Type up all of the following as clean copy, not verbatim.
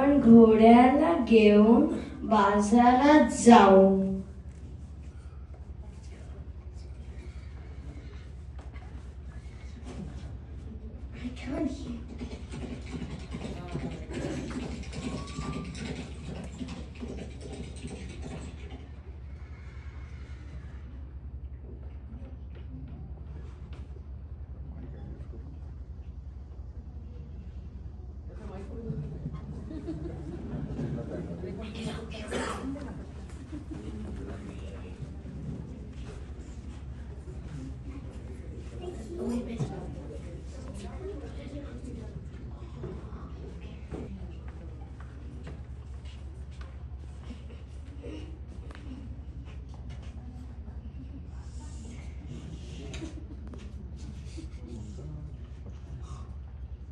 आपण घोड्याला घेऊन बाजारात जाऊ.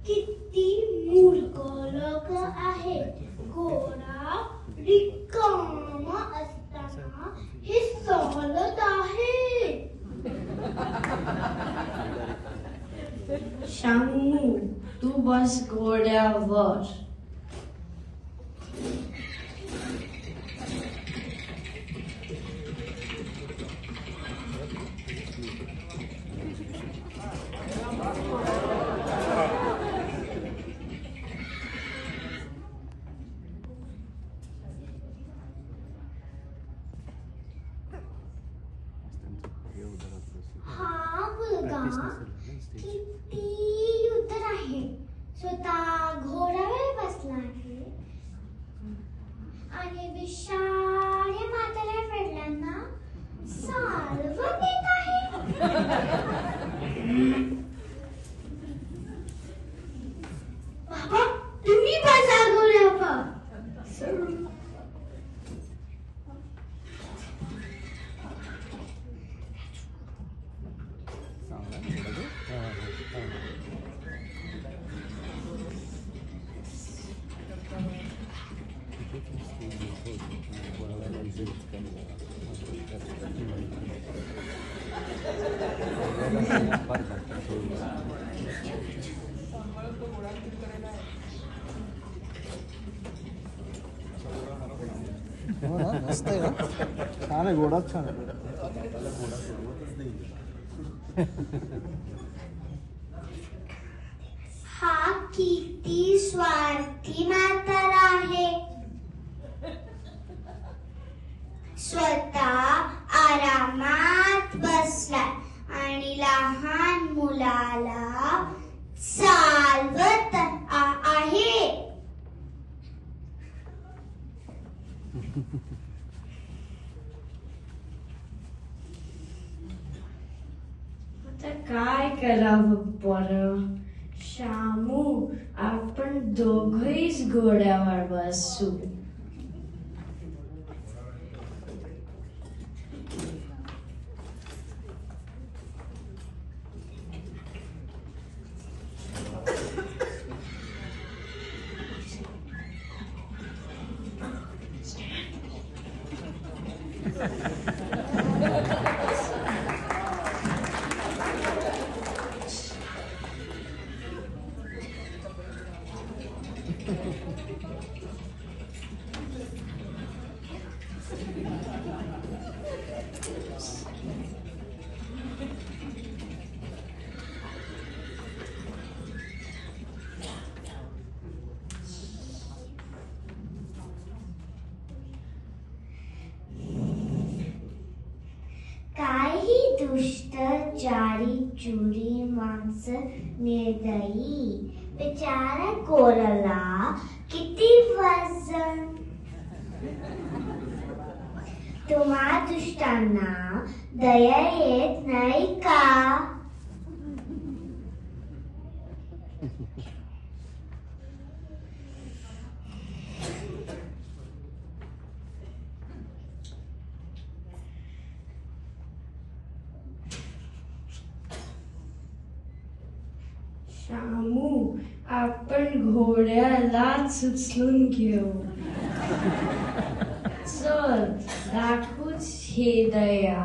किती मूर्ख लोक आहेत. घोडा रिकामा असताना हे चालत आहे. शामू, तू बस घोड्यावर. हा मुलगा किती उतर आहे. स्वतः घोड्यावर बसला आहे आणि विषारी म्हाताऱ्या वडिलांना सारवण देत आहे. बाबा, तुम्ही बसा घोड्यावर. मस्त आहे. छान आहे, घोडाच छान आहे. हा किती स्वार्थी म्हातारा आहे. स्वतः आरामात बसलाय आणि लहान मुलाला चालवत आहे. आता काय करावं बरं? शामू, आपण दोघंहीच घोड्यावर बसू. काही दुष्ट चारी चुरी माणस निर्दयी. बिचारा कोरला किती वजन. तुम्हा दुष्टांना दया येत नाही का? शामू, आपण घोड्यालाच उचलून घेऊ. चल, दाखवूच हे दया.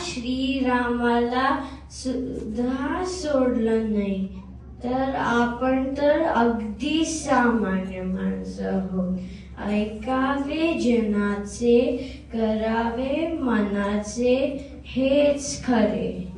श्रीरामाला सुद्धा सोडलं नाही तर आपण तर अगदी सामान्य माणसं आहोत. ऐकावे जनाचे, करावे मनाचे, हेच खरे.